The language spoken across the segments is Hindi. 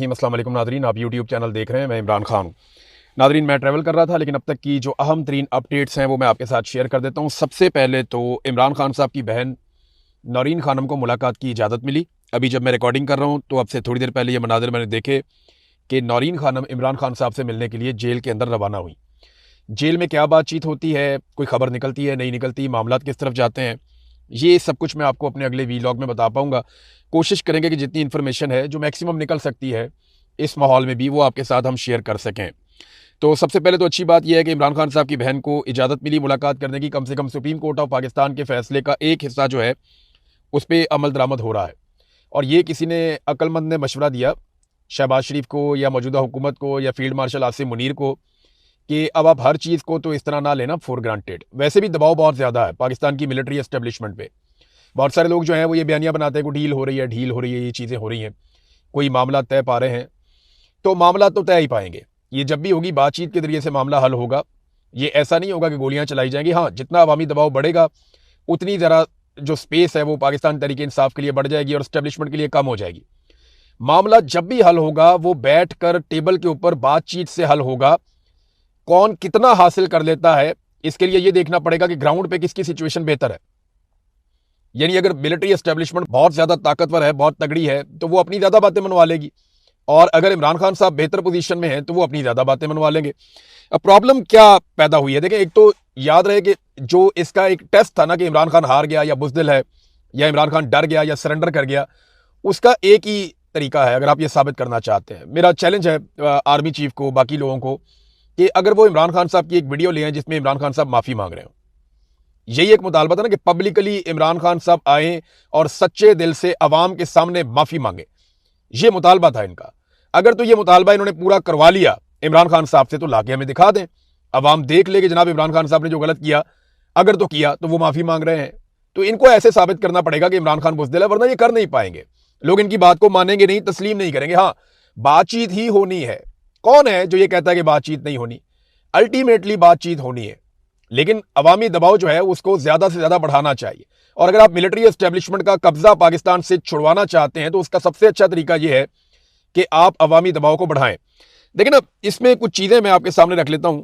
अस्सलाम वालेकुम नादरीन, आप यूट्यूब चैनल देख रहे हैं। मैं इमरान खान हूँ। नादरीन, मैं ट्रैवल कर रहा था, लेकिन अब तक की जो अहम तरीन अपडेट्स हैं वो मैं आपके साथ शेयर कर देता हूँ। सबसे पहले तो इमरान खान साहब की बहन नौरीन खानम को मुलाकात की इजाज़त मिली। अभी जब मैं रिकॉर्डिंग कर रहा हूँ तो अब से थोड़ी देर पहले ये मनाज़िर मैंने देखे कि नौरीन खानम इमरान खान साहब से मिलने के लिए जेल के अंदर रवाना हुई। जेल में क्या बातचीत होती है, कोई खबर निकलती है, नहीं निकलती, मामलात किस तरफ जाते हैं, ये सब कुछ मैं आपको अपने अगले वीलॉग में बता पाऊंगा। कोशिश करेंगे कि जितनी इन्फॉर्मेशन है जो मैक्सिमम निकल सकती है इस माहौल में भी, वो आपके साथ हम शेयर कर सकें। तो सबसे पहले तो अच्छी बात यह है कि इमरान खान साहब की बहन को इजाज़त मिली मुलाकात करने की। कम से कम सुप्रीम कोर्ट ऑफ पाकिस्तान के फैसले का एक हिस्सा जो है उस पर अमल दरामद हो रहा है। और ये किसी ने अक्लमंद ने मशवरा दिया शहबाज शरीफ को या मौजूदा हुकूमत को या फील्ड मार्शल आसिम मुनीर को कि अब आप हर चीज़ को तो इस तरह ना लेना फॉर ग्रांटेड। वैसे भी दबाव बहुत ज़्यादा है पाकिस्तान की मिलिट्री एस्टेब्लिशमेंट पे। बहुत सारे लोग जो हैं वो ये बयानियाँ बनाते हैं कि ढील हो रही है, ढील हो रही है, ये चीज़ें हो रही हैं, कोई मामला तय पा रहे हैं। तो मामला तो तय ही पाएंगे। ये जब भी होगी बातचीत के जरिए से मामला हल होगा। ये ऐसा नहीं होगा कि गोलियां चलाई जाएंगी। हाँ, जितना अवामी दबाव बढ़ेगा उतनी ज़रा जो स्पेस है वो पाकिस्तान तहरीक इंसाफ के लिए बढ़ जाएगी और एस्टेब्लिशमेंट के लिए कम हो जाएगी। मामला जब भी हल होगा वो बैठ कर टेबल के ऊपर बातचीत से हल होगा। कौन कितना हासिल कर लेता है इसके लिए ये देखना पड़ेगा कि ग्राउंड पे किसकी सिचुएशन बेहतर है। यानी अगर मिलिट्री एस्टेब्लिशमेंट बहुत ज़्यादा ताकतवर है, बहुत तगड़ी है, तो वो अपनी ज़्यादा बातें मनवा लेगी। और अगर इमरान खान साहब बेहतर पोजीशन में हैं तो वो अपनी ज़्यादा बातें मनवा लेंगे। अब प्रॉब्लम क्या पैदा हुई है, देखें, एक तो याद रहे कि जो इसका एक टेस्ट था ना कि इमरान खान हार गया या बुज़दिल है या इमरान खान डर गया या सरेंडर कर गया, उसका एक ही तरीका है। अगर आप ये साबित करना चाहते हैं, मेरा चैलेंज है आर्मी चीफ को, बाकी लोगों को, कि अगर वो इमरान खान साहब की एक वीडियो ले आए जिसमें इमरान खान साहब माफ़ी मांग रहे हो। यही एक मुतालबा था ना कि पब्लिकली इमरान खान साहब आए और सच्चे दिल से अवाम के सामने माफ़ी मांगे। ये मुतालबा था इनका। अगर तो ये मुतालबा इन्होंने पूरा करवा लिया इमरान खान साहब से, तो लाके हमें दिखा दें, अवाम देख ले कि जनाब इमरान खान साहब ने जो गलत किया, अगर तो किया तो वो माफ़ी मांग रहे हैं। तो इनको ऐसे साबित करना पड़ेगा कि इमरान खान बुज़दिल है, वरना ये कर नहीं पाएंगे। लोग इनकी बात को मानेंगे नहीं, तस्लीम नहीं करेंगे। हाँ, बातचीत ही होनी है। कौन है जो ये कहता है कि बातचीत नहीं होनी? अल्टीमेटली बातचीत होनी है, लेकिन अवामी दबाव जो है उसको ज़्यादा से ज़्यादा बढ़ाना चाहिए। और अगर आप मिलिट्री एस्टेब्लिशमेंट का कब्जा पाकिस्तान से छुड़वाना चाहते हैं तो उसका सबसे अच्छा तरीका यह है कि आप अवामी दबाव को बढ़ाएं। देखिए ना, इसमें कुछ चीज़ें मैं आपके सामने रख लेता हूं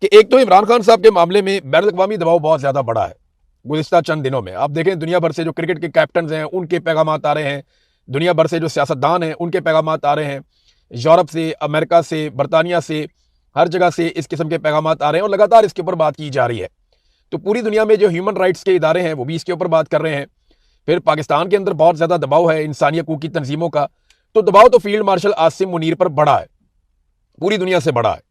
कि एक तो इमरान खान साहब के मामले में बैनुल अक़वामी दबाव बहुत ज़्यादा बढ़ा है गुज़िश्ता चंद दिनों में। आप देखें, दुनिया भर से जो क्रिकेट के कैप्टन हैं उनके पैगाम आ रहे हैं, दुनिया भर से जो सियासतदान हैं उनके पैगाम आ रहे हैं, यूरोप से, अमेरिका से, बरतानिया से, हर जगह से इस किस्म के पैगाम आ रहे हैं और लगातार इसके ऊपर बात की जा रही है। तो पूरी दुनिया में जो ह्यूमन राइट्स के इदारे हैं वो भी इसके ऊपर बात कर रहे हैं। फिर पाकिस्तान के अंदर बहुत ज़्यादा दबाव है इंसानी हकूक़ की तंजीमों का, तो दबाव तो फील्ड मार्शल आसिम मुनीर पर बढ़ा है, पूरी दुनिया से बढ़ा है।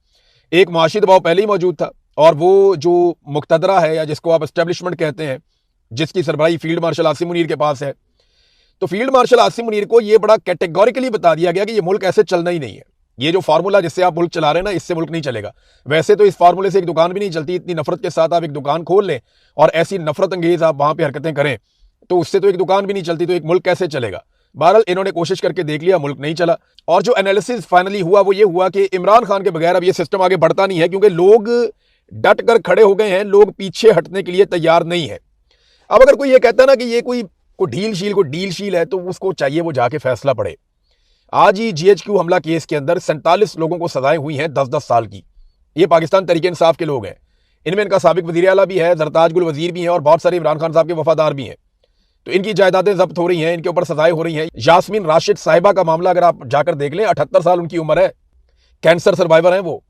एक मुआशी दबाव पहले ही मौजूद था, और वो जो मुक़तदरा है या जिसको आप एस्टेब्लिशमेंट कहते हैं, जिसकी सरबराही फील्ड मार्शल आसिम मुनीर के पास है, तो फील्ड मार्शल आसिम मुनीर को ये बड़ा कैटेगोरिकली बता दिया गया कि ये मुल्क ऐसे चलना ही नहीं है। ये जो फार्मूला जिससे आप मुल्क चला रहे हैं ना, इससे मुल्क नहीं चलेगा। वैसे तो इस फार्मूले से एक दुकान भी नहीं चलती। इतनी नफरत के साथ आप एक दुकान खोल लें और ऐसी नफरत अंगेज आप वहां पे हरकतें करें तो उससे तो एक दुकान भी नहीं चलती, तो एक मुल्क कैसे चलेगा? बहरहाल इन्होंने कोशिश करके देख लिया, मुल्क नहीं चला। और जो एनालिसिस फाइनली हुआ वो ये हुआ कि इमरान खान के बगैर अब ये सिस्टम आगे बढ़ता नहीं है, क्योंकि लोग डट कर खड़े हो गए हैं, लोग पीछे हटने के लिए तैयार नहीं है। अब अगर कोई ये कहता है ना कि ये कोई ढील शील, कोई डील शील है, तो उसको चाहिए वो जाके फैसला पड़े। आज ही GHQ हमला केस के अंदर 47 लोगों को सजाएं हुई हैं 10-10 साल की। ये पाकिस्तान तहरीक इंसाफ के लोग हैं। इनमें इनका साबिक वज़ीर आला भी है, ज़रताज गुल वज़ीर भी हैं, और बहुत सारे इमरान खान साहब के वफादार भी हैं। तो इनकी जायदादें जब्त हो रही हैं, इनके ऊपर सजाएं हो रही हैं। यास्मीन राशिद साहिबा का मामला अगर आप जाकर देख लें, 78 साल उनकी उम्र है, कैंसर सर्वाइवर हैं वो।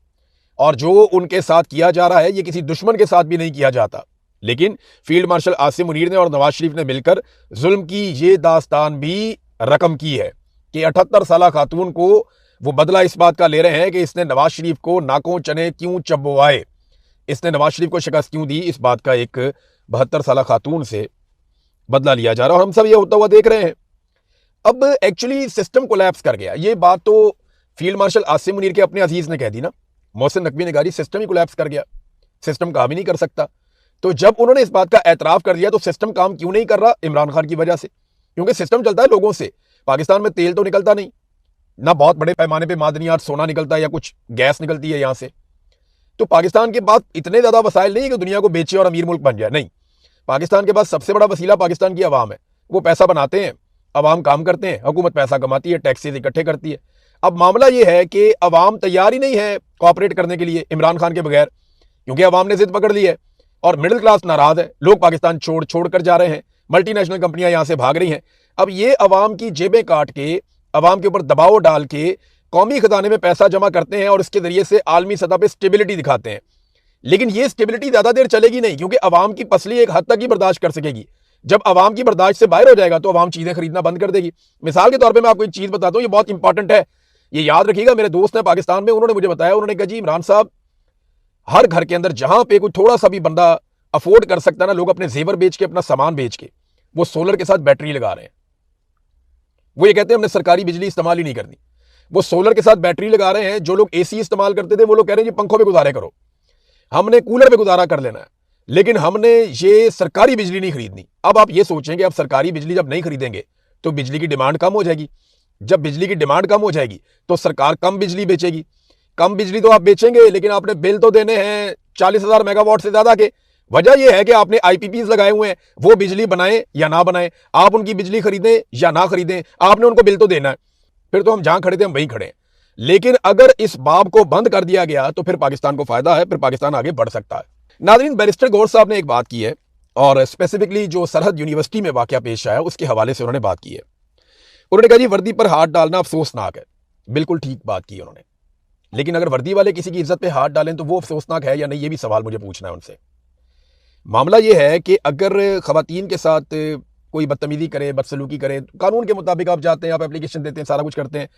और जो उनके साथ किया जा रहा है ये किसी दुश्मन के साथ भी नहीं किया जाता। लेकिन फील्ड मार्शल आसिम मुनीर ने और नवाज शरीफ ने मिलकर जुल्म की ये दास्तान भी रकम की है कि 78 साला खातून को वो बदला इस बात का ले रहे हैं कि इसने नवाज शरीफ को नाकों चने क्यों चबवाए, इसने नवाज शरीफ को शिकस्त क्यों दी। इस बात का एक 72 साला खातून से बदला लिया जा रहा है और हम सब ये होता हुआ देख रहे हैं। अब एक्चुअली सिस्टम कोलैप्स कर गया। ये बात तो फील्ड मार्शल आसिम मुनीर के अपने अजीज ने कह दी ना, मोहसिन नकवी ने कहा जी सिस्टम ही कोलैप्स कर गया, सिस्टम काम ही नहीं कर सकता। तो जब उन्होंने इस बात का एतराफ़ कर दिया तो सिस्टम काम क्यों नहीं कर रहा? इमरान खान की वजह से, क्योंकि सिस्टम चलता है लोगों से। पाकिस्तान में तेल तो निकलता नहीं ना, बहुत बड़े पैमाने पे मादनियात सोना निकलता है या कुछ गैस निकलती है यहाँ से। तो पाकिस्तान के पास इतने ज़्यादा वसाइल नहीं है कि दुनिया को बेचे और अमीर मुल्क बन जाए। नहीं, पाकिस्तान के पास सबसे बड़ा वसीला पाकिस्तान की आवाम है। वो पैसा बनाते हैं, आवाम काम करते हैं, हुकूमत पैसा कमाती है, टैक्सेस इकट्ठे करती है। अब मामला ये है कि अवाम तैयार ही नहीं है कोऑपरेट करने के लिए इमरान खान के बगैर, क्योंकि अवाम ने जिद पकड़ ली है और मिडिल क्लास नाराज है। लोग पाकिस्तान छोड़ कर जा रहे हैं, मल्टीनेशनल कंपनियां यहां से भाग रही हैं। अब ये अवाम की जेबें काट के, अवाम के ऊपर दबाव डाल के कौमी खजाने में पैसा जमा करते हैं और इसके जरिए से आलमी सतह पर स्टेबिलिटी दिखाते हैं। लेकिन ये स्टेबिलिटी ज्यादा देर चलेगी नहीं, क्योंकि अवाम की पसली एक हद तक ही बर्दाश्त कर सकेगी। जब अवाम की बर्दाश्त से बाहर हो जाएगा तो अवाम चीजें खरीदना बंद कर देगी। मिसाल के तौर पे मैं आपको एक चीज बताता हूं, ये बहुत इंपॉर्टेंट है, ये याद रखिएगा। मेरे दोस्त हैं पाकिस्तान में, उन्होंने मुझे बताया, उन्होंने कहा जी इमरान साहब, हर घर के अंदर जहां पे कोई थोड़ा सा भी बंदा अफोर्ड कर सकता है ना, लोग अपने जेवर बेच के, अपना सामान बेच के, वो सोलर के साथ बैटरी लगा रहे हैं। वो ये कहते हैं हमने सरकारी बिजली इस्तेमाल ही नहीं करनी। वो सोलर के साथ बैटरी लगा रहे हैं। जो लोग एसी इस्तेमाल करते थे वो लोग कह रहे हैं जी पंखों पे गुजारे करो, हमने कूलर पे गुजारा कर लेना है, लेकिन हमने ये सरकारी बिजली नहीं खरीदनी। अब आप ये सोचेंगे, अब सरकारी बिजली जब नहीं खरीदेंगे तो बिजली की डिमांड कम हो जाएगी। जब बिजली की डिमांड कम हो जाएगी तो सरकार कम बिजली बेचेगी। कम बिजली तो आप बेचेंगे, लेकिन आपने बिल तो देने हैं 40,000 मेगावाट से ज्यादा के। वजह यह है कि आपने आईपीपीज लगाए हुए हैं, वो बिजली बनाएं या ना बनाएं, आप उनकी बिजली खरीदें या ना खरीदें, आपने उनको बिल तो देना है। फिर तो हम जहां खड़े थे हम वहीं खड़े हैं। लेकिन अगर इस बाब को बंद कर दिया गया तो फिर पाकिस्तान को फायदा है, फिर पाकिस्तान आगे बढ़ सकता है। नाज़रीन, बैरिस्टर गौर साहब ने एक बात की है और स्पेसिफिकली जो सरहद यूनिवर्सिटी में वाकया पेश आया उसके हवाले से उन्होंने बात की है। उन्होंने कहा जी वर्दी पर हाथ डालना अफसोसनाक है। बिल्कुल ठीक बात की उन्होंने, लेकिन अगर वर्दी वाले किसी की इज्जत पे हाथ डालें तो वो अफसोसनाक है या नहीं, ये भी सवाल मुझे पूछना है उनसे। मामला ये है कि अगर खवातीन के साथ कोई बदतमीजी करे, बदसलूकी करे, कानून के मुताबिक आप जाते हैं, आप एप्लीकेशन देते हैं, सारा कुछ करते हैं।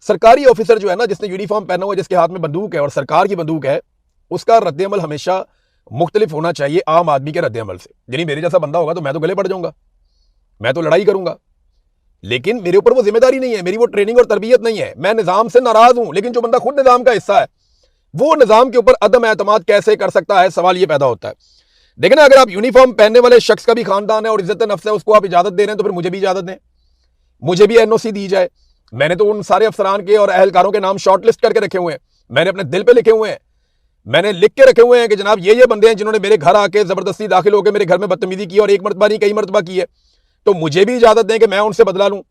सरकारी ऑफिसर जो है ना, जिसने यूनिफॉर्म पहना हुआ, जिसके हाथ में बंदूक है और सरकार की बंदूक है, उसका रद्द-ए-अमल हमेशा मुख्तलिफ होना चाहिए आम आदमी के रद्द-ए-अमल से। यानी मेरे जैसा बंदा होगा तो मैं तो गले पड़ जाऊंगा, मैं तो लड़ाई करूंगा, लेकिन मेरे ऊपर वो जिम्मेदारी नहीं है, मेरी वो ट्रेनिंग और तरबियत नहीं है। मैं निजाम से नाराज हूं, लेकिन जो बंदा खुद निजाम का हिस्सा है वो निजाम के ऊपर अदम एतमाद कैसे कर सकता है, सवाल ये पैदा होता है। देखें ना, अगर आप यूनिफॉर्म पहनने वाले शख्स का भी खानदान है और इज्जत नफ्स है, उसको आप इजाजत दे रहे हैं तो फिर मुझे भी इजाजत दें, मुझे भी एनओसी दी जाए। मैंने तो उन सारे अफसरान के और अहलकारों के नाम शॉर्ट लिस्ट करके रखे हुए हैं, मैंने अपने दिल पे लिखे हुए हैं, मैंने लिख के रखे हुए हैं कि जनाब ये बंदे हैं जिन्होंने मेरे घर आके जबरदस्ती दाखिल होकर मेरे घर में बदतमीजी की और एक मरतबा नहीं कई मरतबा की है। तो मुझे भी इजाजत दें कि मैं उनसे बदला लूं,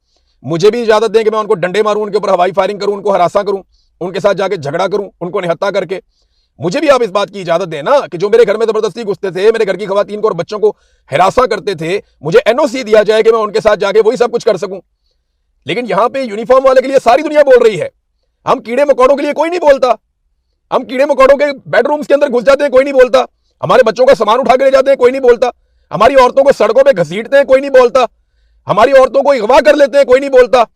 मुझे भी इजाजत दें कि मैं उनको डंडे मारूं, उनके ऊपर हवाई फायरिंग करूं, उनको हरासा करूं, उनके साथ जाके झगड़ा करूं, उनको निहत्ता करके। मुझे भी आप इस बात की इजाजत दें ना कि जो मेरे घर में जबरदस्ती घुसते थे, मेरे घर की खवातीन को और बच्चों को हिरासा करते थे, मुझे एनओसी दिया जाए कि मैं उनके साथ जाके वही सब कुछ कर सकूं। लेकिन यहां पे यूनिफॉर्म वाले के लिए सारी दुनिया बोल रही है, हम कीड़े मकोड़ों के लिए कोई नहीं बोलता। हम कीड़े मकोड़ों के बेडरूम्स के अंदर घुस जाते हैं, कोई नहीं बोलता। हमारे बच्चों का सामान उठा के ले जाते हैं, कोई नहीं बोलता। हमारी औरतों को सड़कों पे घसीटते हैं, कोई नहीं बोलता। हमारी औरतों को अगवा कर लेते हैं, कोई नहीं बोलता।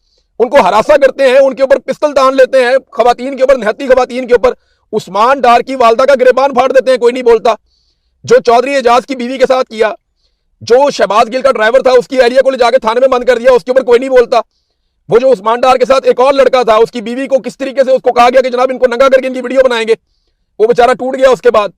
उनको हरासा करते हैं, उनके ऊपर पिस्तल तान लेते हैं, खवातीन के ऊपर, निहत्ती खवातीन के ऊपर उस्मान डार की वालदा का गिरेबान फाड़ देते हैं, कोई नहीं बोलता। जो चौधरी एजाज की बीवी के साथ किया, जो शहबाज गिल का ड्राइवर था, उसकी एहलिया को ले जाकर थाने में बंद कर दिया, उसके ऊपर कोई नहीं बोलता। वो जो उस्मान डार के साथ एक और लड़का था, उसकी बीवी को किस तरीके से उसको कहा गया कि जनाब इनको नंगा करके इनकी वीडियो बनाएंगे, वो बेचारा टूट गया उसके बाद,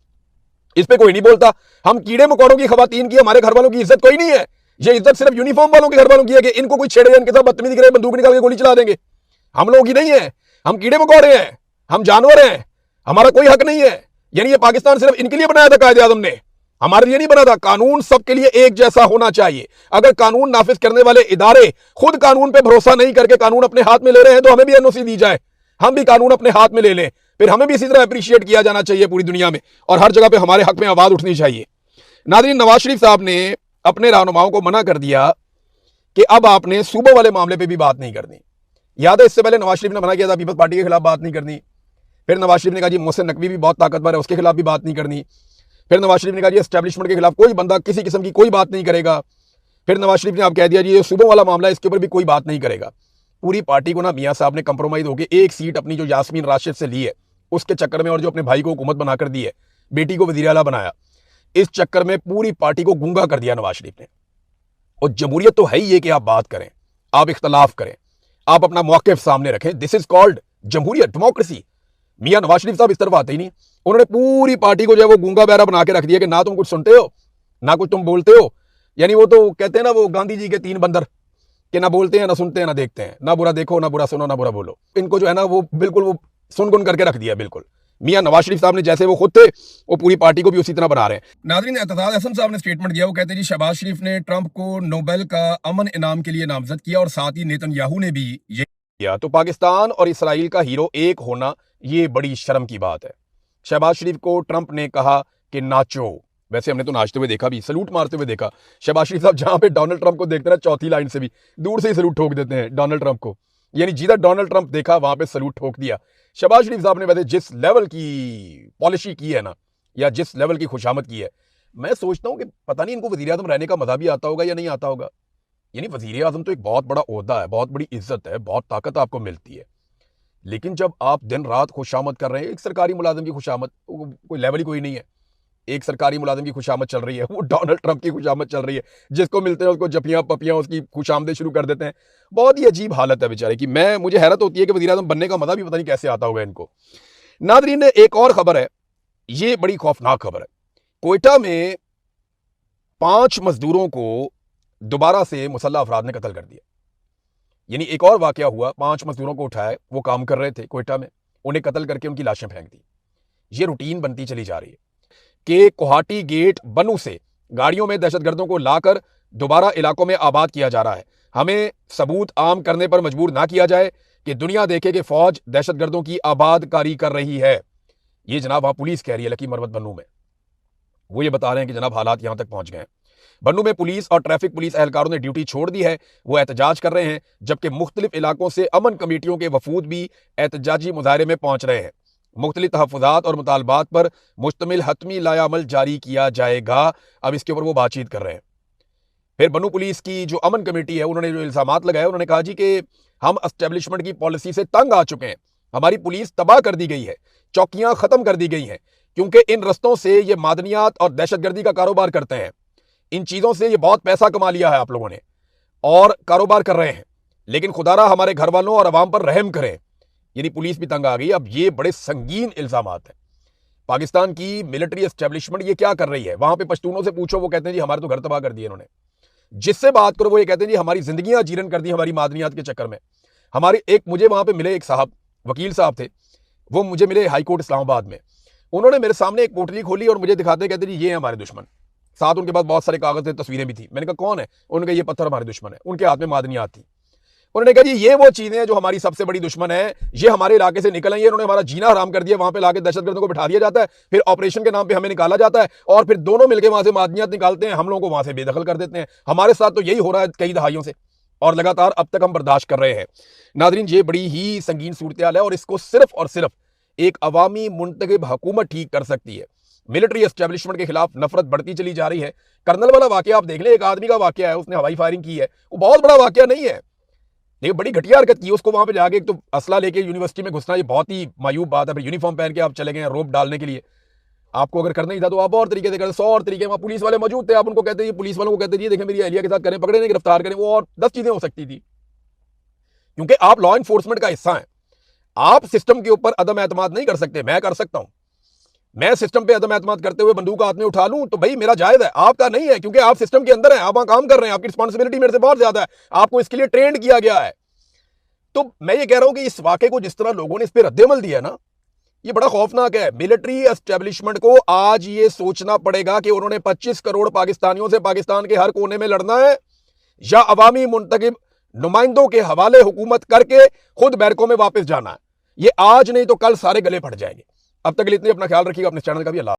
इस पे कोई नहीं बोलता। हम कीड़े मकोड़ों की खवातीन की, हमारे घर वालों की इज्जत कोई नहीं है। ये इज्जत सिर्फ यूनिफॉर्म वालों के घर वालों की है कि इनको कोई छेड़े, इनके साथ बदतमीजी करे, बंदूक निकाल के गोली चला देंगे। हम लोगों की नहीं है, हम कीड़े मकोड़े हैं, हम जानवर हैं, हमारा कोई हक नहीं है। यानी ये पाकिस्तान सिर्फ इनके लिए बनाया था कायदे आज़म ने, हमारे लिए नहीं बना था। कानून सबके लिए एक जैसा होना चाहिए। अगर कानून नाफिज करने वाले इदारे खुद कानून पे भरोसा नहीं करके कानून अपने हाथ में ले रहे हैं तो हमें भी एनओसी दी जाए, हम भी कानून अपने हाथ में ले लें, फिर हमें भी इसी तरह अप्रिशिएट किया जाना चाहिए पूरी दुनिया में, और हर जगह पे हमारे हक में आवाज उठनी चाहिए। नाज़रीन, नवाज शरीफ साहब ने अपने रहनुमाओं को मना कर दिया कि अब आपने सूबों वाले मामले पे भी बात नहीं करनी। याद है, इससे पहले नवाज शरीफ ने मना किया था पीपल्स पार्टी के खिलाफ बात नहीं करनी। फिर नवाज शरीफ ने कहा जी मोहसिन नकवी भी बहुत ताकतवर है, उसके खिलाफ भी बात नहीं करनी। फिर नवाज शरीफ ने कहा जी एस्टैब्लिशमेंट के खिलाफ कोई बंदा किसी किस्म की कोई बात नहीं करेगा। फिर नवाज शरीफ ने आप कह दिया जी ये सूबों वाला मामला है, इसके ऊपर भी कोई बात नहीं करेगा। पूरी पार्टी को ना मियां साहब ने कंप्रोमाइज होकर एक सीट अपनी जो यास्मीन राशिद से ली है उसके चक्कर में, और जो अपने भाई को हुकूमत बनाकर दी है, बेटी को वजीर आला बनाया, इस चक्कर में पूरी पार्टी को गूंगा कर दिया नवाज शरीफ ने। और जमहूरियत तो है ही ये कि आप बात करें, आप इख्तलाफ करें, आप अपना मौक़िफ़ सामने रखें। दिस इज कॉल्ड जमहूरियत, डेमोक्रेसी। मियां नवाज शरीफ साहब इस तरफ आते ही नहीं। उन्होंने पूरी पार्टी को जो है वो गूंगा बहरा बना के रख दिया कि ना तुम कुछ सुनते हो ना कुछ तुम बोलते हो। यानी वो तो कहते हैं ना, वो गांधी जी के 3 बंदर कि ना बोलते हैं, ना सुनते हैं, ना देखते हैं, ना बुरा देखो, ना बुरा सुनो, ना बुरा बोलो। इनको जो है ना वो बिल्कुल वो सुनगुन करके रख दिया बिल्कुल। मियां नवाज शरीफ साहब ने जैसे वो खुद थे, वो पूरी पार्टी को भी उसी तरह बना रहे हैं। नाज़रीन, एतजाज हसन साहब ने स्टेटमेंट दिया, वो कहते हैं जी शहबाज शरीफ ने ट्रंप को नोबेल का अमन इनाम के लिए नामजद किया और साथ ही नेतन्याहू ने भी ये किया तो पाकिस्तान और इसराइल का हीरो एक होना ये बड़ी शर्म की बात है। शहबाज शरीफ को ट्रंप ने कहा कि नाचो। वैसे हमने तो नाचते हुए देखा भी, सलूट मारते हुए देखा। शहबाज शरीफ साहब जहां पे डोनाल्ड ट्रंप को देखते ना, चौथी लाइन से भी दूर से ही सलूट ठोक देते हैं डोनाल्ड ट्रंप को, यानी जिधर डोनाल्ड ट्रंप देखा वहां पे सलूट ठोक दिया। शहबाज शरीफ साहब ने वैसे जिस लेवल की पॉलिसी की है ना, या जिस लेवल की खुशामद की है, मैं सोचता हूं कि पता नहीं इनको वजीर आजम रहने का मजा भी आता होगा या नहीं आता होगा। यानी वजीर आजम तो एक बहुत बड़ा ओहदा है, बहुत बड़ी इज्जत है, बहुत ताकत आपको मिलती है, लेकिन जब आप दिन रात खुशामद कर रहे हैं, एक सरकारी मुलाजिम की खुशामद कोई लेवल ही कोई नहीं है। एक सरकारी मुलाजिम की खुशामद चल रही है, वो डोनाल्ड ट्रंप की खुशामद चल रही है, जिसको मिलते हैं उसको जपियां पपियां उसकी खुशामदें शुरू कर देते हैं। बहुत ही अजीब हालत है बेचारे की। मुझे हैरत होती है कि वजीर आजम बनने का मजा भी पता नहीं कैसे आता होगा इनको। नादरीन, एक और खबर है, ये बड़ी खौफनाक खबर है। कोयटा में 5 मजदूरों को दोबारा से मुसल्लह अफराद ने कत्ल कर दिया। यानी एक और वाकया हुआ, 5 मजदूरों को उठाया, वो काम कर रहे थे कोयटा में, उन्हें कत्ल करके उनकी लाशें फेंक दी। ये रूटीन बनती चली जा रही है कि कोहाटी गेट बनू से गाड़ियों में दहशतगर्दों को लाकर दोबारा इलाकों में आबाद किया जा रहा है। हमें सबूत आम करने पर मजबूर ना किया जाए कि दुनिया देखे कि फौज दहशतगर्दों की आबादकारी कर रही है। ये जनाब वहां पुलिस कह रही है लकी मरवत बनू में। वो ये बता रहे हैं कि जनाब हालात यहां तक पहुंच गए हैं। बन्नू में पुलिस और ट्रैफिक पुलिस एहलकारों ने ड्यूटी छोड़ दी है, वो एहतजाज कर रहे हैं, जबकि मुख्तलिफ इलाकों से अमन कमेटियों के वफूद भी एहतजाजी मुजाहरे में पहुंच रहे हैं। मुख्तलिफ तहफ़्फ़ुज़ात और मुतालबात पर मुश्तमिल हतमी लायामल जारी किया जाएगा। अब इसके ऊपर वो बातचीत कर रहे हैं। फिर बन्नू पुलिस की जो अमन कमेटी है, उन्होंने जो इल्ज़ामात लगाए, उन्होंने कहा जी कि हम एस्टेब्लिशमेंट की पॉलिसी से तंग आ चुके हैं, हमारी पुलिस तबाह कर दी गई है, चौकियां खत्म कर दी गई हैं, क्योंकि इन रस्तों से ये मादनियात और दहशतगर्दी का कारोबार करते हैं। इन चीजों से ये बहुत पैसा कमा लिया है आप लोगों ने और कारोबार कर रहे हैं, लेकिन खुदारा हमारे घर वालों और अवाम पर रहम करें। यानी पुलिस भी तंग आ गई। अब ये बड़े संगीन इल्जामात हैं। पाकिस्तान की मिलिट्री एस्टेब्लिशमेंट ये क्या कर रही है? वहां पे पश्तूनों से पूछो, वो कहते हैं जी हमारे तो घर तबाह कर दिए इन्होंने। जिससे बात करो वो ये कहते हैं जी हमारी जिंदगियां जीरन कर दी हमारी मादनियात के चक्कर में। हमारी मुझे वहां पे मिले एक साहब, वकील साहब थे, वो मुझे मिले हाईकोर्ट इस्लामाबाद में। उन्होंने मेरे सामने एक पोटली खोली और मुझे दिखाते कहते जी ये हमारे दुश्मन। साथ उनके पास बहुत सारे कागज थे, तस्वीरें भी थी। मैंने कहा कौन है? उन्होंने कहा ये पत्थर हमारे दुश्मन है। उनके हाथ में मादनियात थी। उन्होंने कहा जी ये वो चीजें हैं जो हमारी सबसे बड़ी दुश्मन है, ये हमारे इलाके से निकल आई है, इन्होंने हमारा जीना हराम कर दिया। वहां पे लाके दहशतगर्दों को बिठा दिया जाता है, फिर ऑपरेशन के नाम पे हमें निकाला जाता है और फिर दोनों मिलकर वहां से मादनियात निकालते हैं, हम लोगों को वहां से बेदखल कर देते हैं। हमारे साथ तो यही हो रहा है कई दहाइयों से और लगातार अब तक हम बर्दाश्त कर रहे हैं। नादरीन, ये बड़ी ही संगीन सूरत हाल है और इसको सिर्फ और सिर्फ एक अवामी मुंतखब हुकूमत ठीक कर सकती है। मिलिट्री एस्टेब्लिशमेंट के खिलाफ नफरत बढ़ती चली जा रही है। कर्नल वाला वाकया आप देख लें, एक आदमी का वाकया है, उसने हवाई फायरिंग की है, वो बहुत बड़ा वाकया नहीं है, लेकिन बड़ी घटिया हरकत की। उसको वहां पे जाके एक तो असला लेके यूनिवर्सिटी में घुसना, ये बहुत ही मायूब बात है। फिर यूनिफॉर्म पहन के आप चले गए रोप डालने के लिए। आपको अगर करना ही था तो आप और तरीके से करते, 100 और तरीके। वहां पुलिस वाले मौजूद थे, आप उनको कहते पुलिस वालों को कहते जी देखें मेरी अहलिया के साथ करें, पकड़े नहीं, गिरफ्तार करें, वो और 10 चीजें हो सकती थी, क्योंकि आप लॉ एनफोर्समेंट का हिस्सा हैं। आप सिस्टम के ऊपर अदम एतमाद नहीं कर सकते। मैं कर सकता हूं, मैं सिस्टम पे अदम एतमाद करते हुए बंदूक हाथ में उठा लूं तो भाई मेरा जायज है, आपका नहीं है, क्योंकि आप सिस्टम के अंदर हैं, आप वहां काम कर रहे हैं, आपकी रिस्पॉन्सिबिलिटी मेरे से बहुत ज्यादा है, आपको इसके लिए ट्रेंड किया गया है। तो मैं ये कह रहा हूं कि इस वाकये को जिस तरह लोगों ने इस पर रद्देमल दिया ना, ये बड़ा खौफनाक है। मिलिट्री एस्टेब्लिशमेंट को आज ये सोचना पड़ेगा कि उन्होंने 25 करोड़ पाकिस्तानियों से पाकिस्तान के हर कोने में लड़ना है या अवामी मुंतखब नुमाइंदों के हवाले हुकूमत करके खुद बैरकों में वापस जाना है। ये आज नहीं तो कल सारे गले फट जाएंगे। अब तक के लिए इतने, अपना ख्याल रखिएगा, अपने चैनल का भी। अल्लाह।